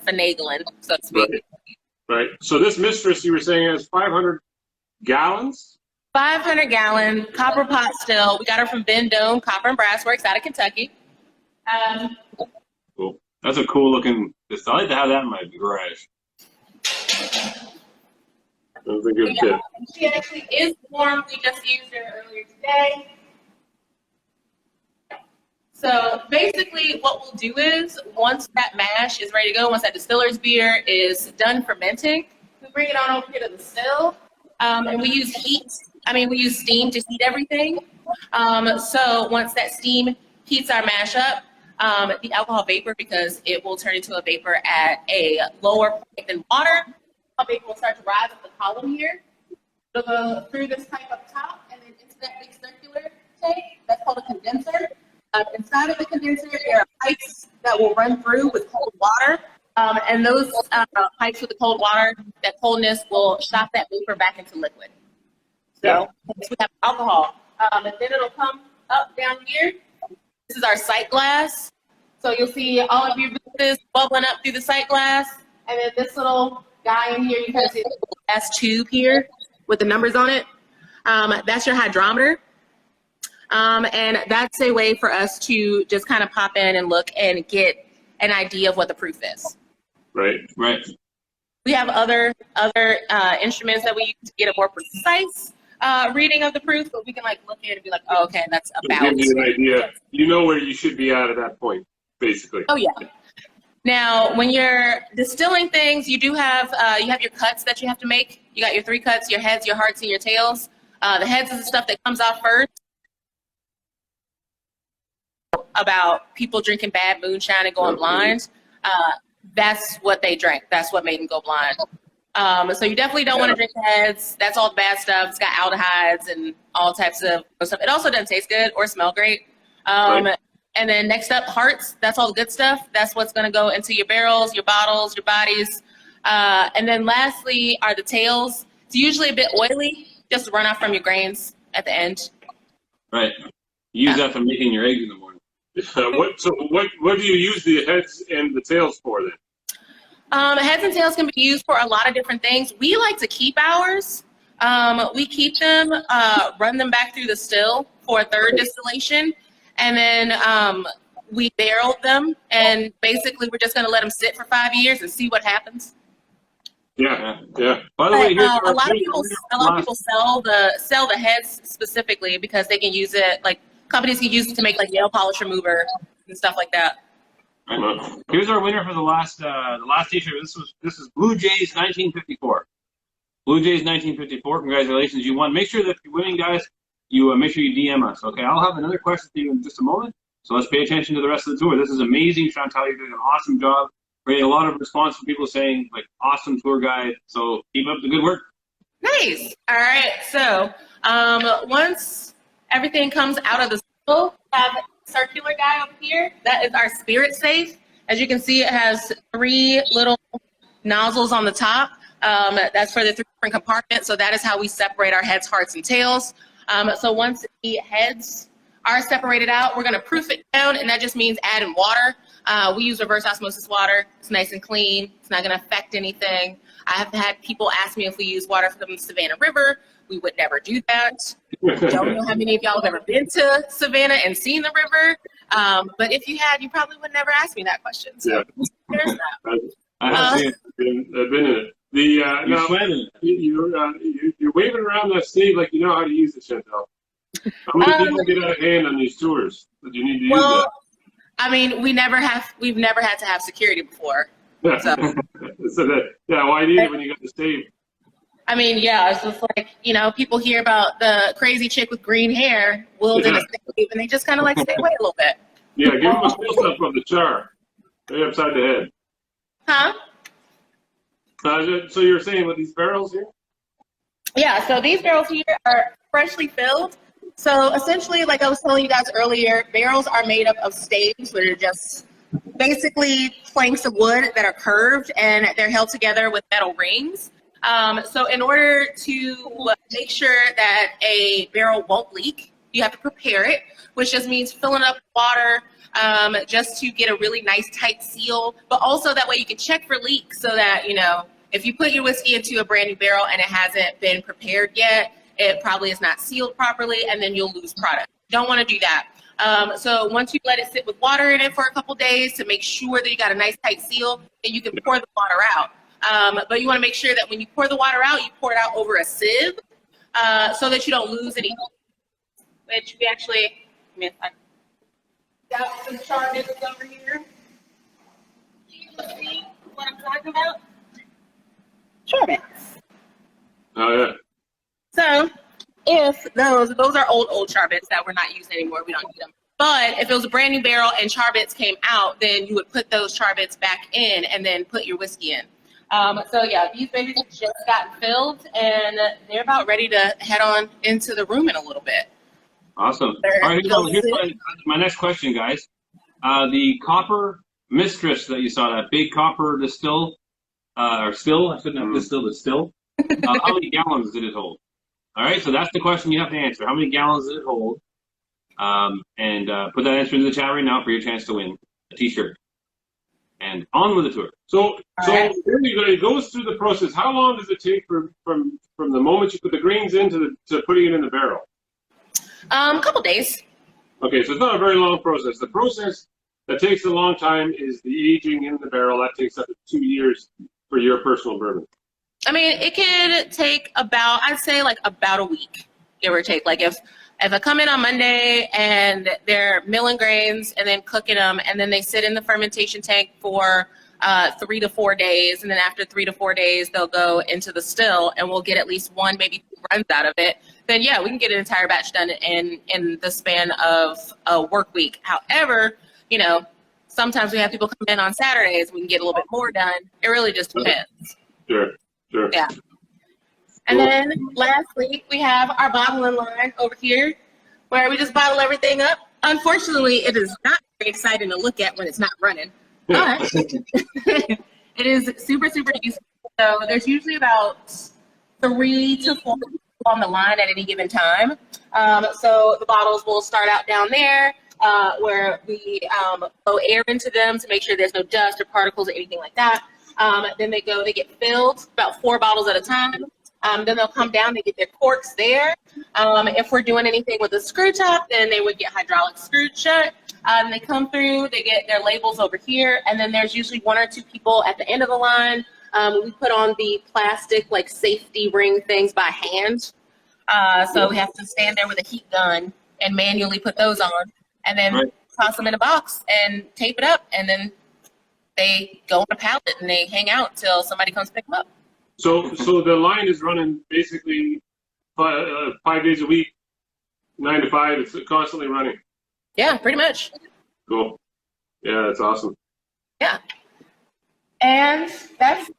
finagling, so to speak. Right. So this mistress, you were saying, has 500 gallons? 500-gallon copper pot still. We got her from Ben Dome Copper and Brass Works out of Kentucky. Cool. That's a cool looking. I like to have that in my garage. That's a good tip. She actually is warm. We just used her earlier today. So basically what we'll do is once that mash is ready to go, once that distiller's beer is done fermenting, we bring it on over here to the still. And we use steam to heat everything. So once that steam heats our mash up, the alcohol vapor, because it will turn into a vapor at a lower point than water, alcohol vapor will start to rise up the column here. It'll go through this pipe up top and then into that big circular tank. That's called a condenser. Inside of the condenser, there are pipes that will run through with cold water. And those pipes with the cold water, that coldness will shot that vapor back into liquid. So we have alcohol. And then it'll come up down here. This is our sight glass. So you'll see all of your business bubbling up through the sight glass. And then this little guy in here, you can see the glass tube here with the numbers on it. That's your hydrometer. And that's a way for us to just kind of pop in and look and get an idea of what the proof is. Right. We have other instruments that we use to get a more precise reading of the proof, but we can like look at it and be like, oh, okay, that's about. Give you an idea. You know where you should be at that point, basically. Oh yeah. Now, when you're distilling things, you do have you have your cuts that you have to make. You got your 3 cuts: your heads, your hearts, and your tails. The heads is the stuff that comes off first. About people drinking bad moonshine and going blind. That's what they drank. That's what made them go blind. So you definitely don't want to drink the heads. That's all the bad stuff. It's got aldehydes and all types of stuff. It also doesn't taste good or smell great. And then next up, hearts. That's all the good stuff. That's what's going to go into your barrels, your bottles, your bodies. And then lastly are the tails. It's usually a bit oily, just to run off from your grains at the end. Right. You use that for making your eggs in the morning. What do you use the heads and the tails for then? Heads and tails can be used for a lot of different things. We like to keep ours. We keep them, run them back through the still for a 3rd distillation, and then we barreled them, and basically we're just going to let them sit for 5 years and see what happens. Yeah. By the way, a lot of people sell the heads specifically because they can use it, like companies can use it to make like nail polish remover and stuff like that. Here's our winner for the last T-shirt. This is Blue Jays 1954. Blue Jays 1954. Congratulations, you won. Make sure that if you're winning, guys, you make sure you DM us. Okay, I'll have another question for you in just a moment. So let's pay attention to the rest of the tour. This is amazing, Chantel. You're doing an awesome job. We're getting a lot of response from people saying like awesome tour guide. So keep up the good work. Nice. All right. So once everything comes out of the still, we have a circular guy over here. That is our spirit safe. As you can see, it has 3 little nozzles on the top. That's for the 3 different compartments. So that is how we separate our heads, hearts, and tails. So once the heads are separated out, we're going to proof it down, and that just means adding water. We use reverse osmosis water. It's nice and clean. It's not going to affect anything. I have had people ask me if we use water from the Savannah River. We would never do that. Don't know how many of y'all have ever been to Savannah and seen the river. But if you had, you probably would never ask me that question. So there's that. I have seen it. I've been in it. You're waving around that sleeve like you know how to use it, Chantel. How many people get out of hand on these tours that you need to use that? I mean, we've never had to have security before. So, why need it when you got the sleeve? I mean, yeah, it's just like, people hear about the crazy chick with green hair wielding a sleeve, and they just kind of like stay away a little bit. Yeah, give them a close-up of the char. Right upside the head. Huh? So you're saying with these barrels here? Yeah, so these barrels here are freshly filled. So essentially, like I was telling you guys earlier, barrels are made up of staves, which are just basically planks of wood that are curved, and they're held together with metal rings. So in order to make sure that a barrel won't leak, you have to prepare it, which just means filling up with water, just to get a really nice tight seal, but also that way you can check for leaks so that, you know, if you put your whiskey into a brand new barrel and it hasn't been prepared yet, it probably is not sealed properly, and then you'll lose product. Don't want to do that. So once you let it sit with water in it for a couple days to make sure that you got a nice tight seal, then you can pour the water out. But you want to make sure that when you pour the water out, you pour it out over a sieve so that you don't lose any. Which we actually, I got some chardonnay over here. You can see what I'm talking about. Charbets. Oh yeah. So if those are old charbets that we're not using anymore, we don't need them. But if it was a brand new barrel and charbets came out, then you would put those charbets back in and then put your whiskey in. So yeah, these babies have just gotten filled and they're about ready to head on into the room in a little bit. Awesome. All right, here's my next question, guys. The copper mistress that you saw, that big copper distill, or still, I shouldn't have distilled, it's still. How many gallons did it hold? All right, so that's the question you have to answer. How many gallons did it hold? And put that answer into the chat right now for your chance to win a t-shirt. And on with the tour. So right. it goes through the process. How long does it take from the moment you put the grains in to putting it in the barrel? A couple days. Okay, so it's not a very long process. The process that takes a long time is the aging in the barrel. That takes up to 2 years for your personal bourbon. I mean, it could take about, I'd say like about a week, give or take. Like if I come in on Monday and they're milling grains and then cooking them, and then they sit in the fermentation tank for 3 to 4 days, and then after 3 to 4 days, they'll go into the still, and we'll get at least 1, maybe 2 runs out of it. Then yeah, we can get an entire batch done in the span of a work week. However, you know, sometimes we have people come in on Saturdays, we can get a little bit more done. It really just depends. Sure. Yeah. And then lastly, we have our bottling line over here where we just bottle everything up. Unfortunately, it is not very exciting to look at when it's not running, but it is super, super useful. So there's usually about 3 to 4 people on the line at any given time. So the bottles will start out down there where we blow air into them to make sure there's no dust or particles or anything like that. Then they get filled, about 4 bottles at a time. Then they'll come down, they get their corks there. If we're doing anything with a screw top, then they would get hydraulic screwed shut. And they come through, they get their labels over here, and then there's usually 1 or 2 people at the end of the line. We put on the plastic like safety ring things by hand. So we have to stand there with a heat gun and manually put those on, and then toss them in a box and tape it up, and then they go on a pallet and they hang out till somebody comes pick them up. So the line is running basically 5 days a week, 9 to 5. It's constantly running. Yeah, pretty much. Cool. Yeah, that's awesome. Yeah. And that's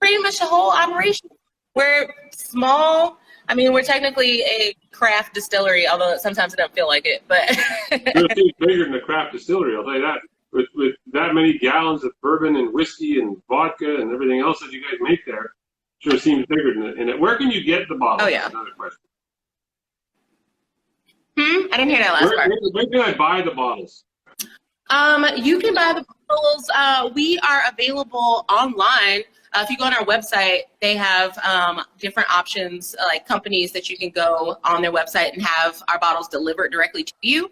pretty much the whole operation. We're small. I mean, we're technically a craft distillery, although sometimes it doesn't feel like it. But It's bigger than a craft distillery, I'll tell you that. With that many gallons of bourbon and whiskey and vodka and everything else that you guys make there, sure seems bigger than it. Where can you get the bottles? Oh, yeah. Another question. I didn't hear that last part. Where can I buy the bottles? You can buy the bottles. We are available online. If you go on our website, they have different options, like companies that you can go on their website and have our bottles delivered directly to you.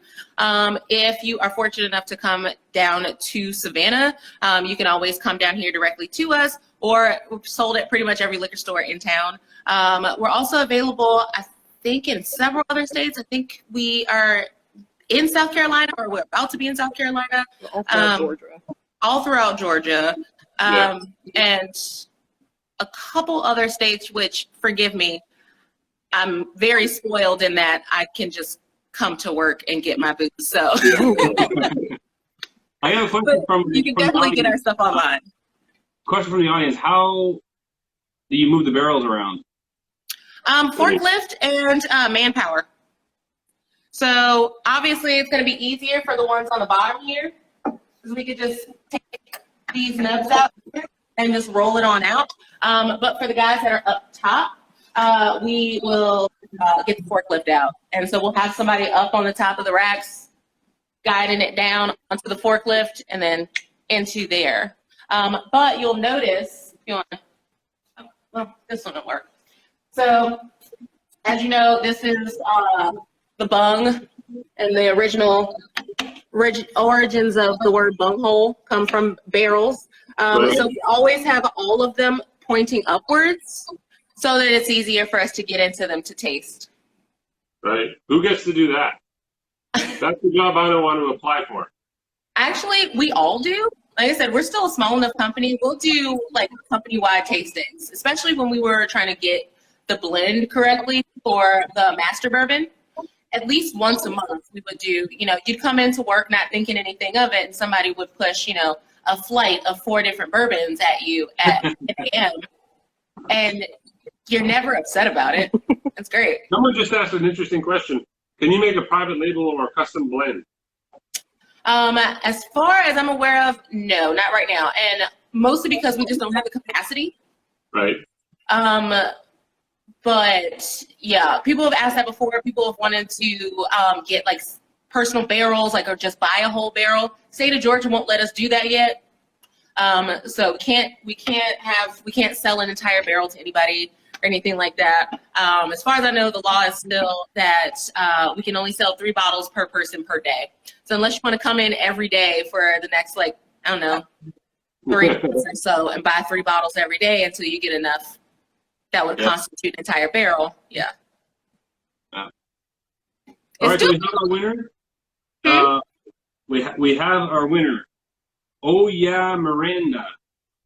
If you are fortunate enough to come down to Savannah, you can always come down here directly to us, or we're sold at pretty much every liquor store in town. We're also available, I think, in several other states. I think we are in South Carolina, or we're about to be in South Carolina. All throughout Georgia. All throughout Georgia. And a couple other states, which, forgive me, I'm very spoiled in that I can just come to work and get my booze. So I have a question from you can definitely get our stuff online. Question from the audience: how do you move the barrels around? Forklift and manpower. So obviously it's going to be easier for the ones on the bottom here, because we could just take these nubs out and just roll it on out. But for the guys that are up top, we will get the forklift out. And so we'll have somebody up on the top of the racks guiding it down onto the forklift and then into there. But you'll notice, well, this one will work. So, as you know, this is the bung, and the origins of the word bunghole come from barrels. So we always have all of them pointing upwards so that it's easier for us to get into them to taste. Right. Who gets to do that? That's the job I don't want to apply for. Actually, we all do. Like I said, we're still a small enough company. We'll do like company-wide tastings, especially when we were trying to get the blend correctly for the master bourbon. At least once a month, we would do, you'd come into work not thinking anything of it, and somebody would push, a flight of 4 different bourbons at you at 10 a.m. And you're never upset about it. It's great. Someone just asked an interesting question. Can you make a private label or a custom blend? As far as I'm aware of, no, not right now. And mostly because we just don't have the capacity. Right. But yeah, people have asked that before. People have wanted to get like personal barrels, like, or just buy a whole barrel. State of Georgia won't let us do that yet. So we can't sell an entire barrel to anybody or anything like that. As far as I know, the law is still that we can only sell 3 bottles per person per day. So unless you want to come in every day for the next, 3 months or so and buy 3 bottles every day until you get enough that would constitute an entire barrel. Yeah. All right, so we have our winner. We have our winner. Oh yeah, Miranda.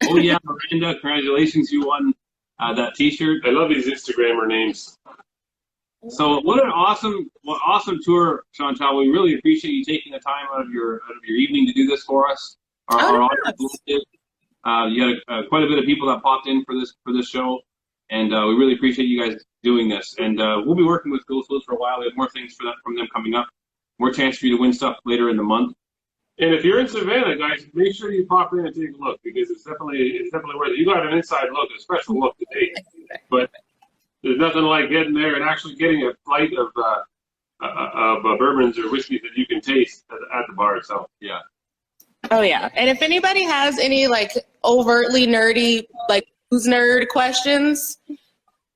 Oh yeah, Miranda! Congratulations, you won that T-shirt. I love these Instagrammer names. So what an awesome tour, Chantel. We really appreciate you taking the time out of your evening to do this for us. Our audience, you had quite a bit of people that popped in for this show, and we really appreciate you guys doing this. And we'll be working with Ghost Wheels for a while. We have more things from them coming up. More chance for you to win stuff later in the month. And if you're in Savannah, guys, make sure you pop in and take a look, because it's definitely worth it. You got an inside look, a special look today, but there's nothing like getting there and actually getting a flight of bourbons or whiskeys that you can taste at the bar itself. Yeah. Oh yeah. And if anybody has any overtly nerdy booze nerd questions,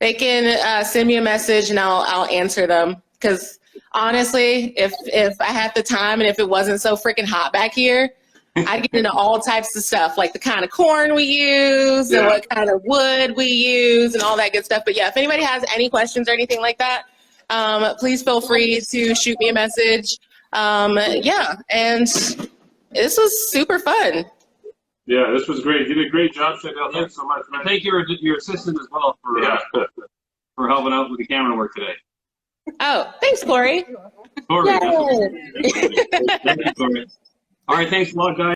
they can send me a message and I'll answer them. Because honestly, if I had the time and if it wasn't so freaking hot back here, I'd get into all types of stuff, like the kind of corn we use and what kind of wood we use and all that good stuff. But yeah, if anybody has any questions or anything like that, please feel free to shoot me a message. And this was super fun. Yeah, this was great. You did a great job, Chantel. Thanks so much, man. Thank your assistant as well for helping out with the camera work today. Oh, thanks, Corey. Corey. Thank you, Corey. All right, thanks a lot, guys.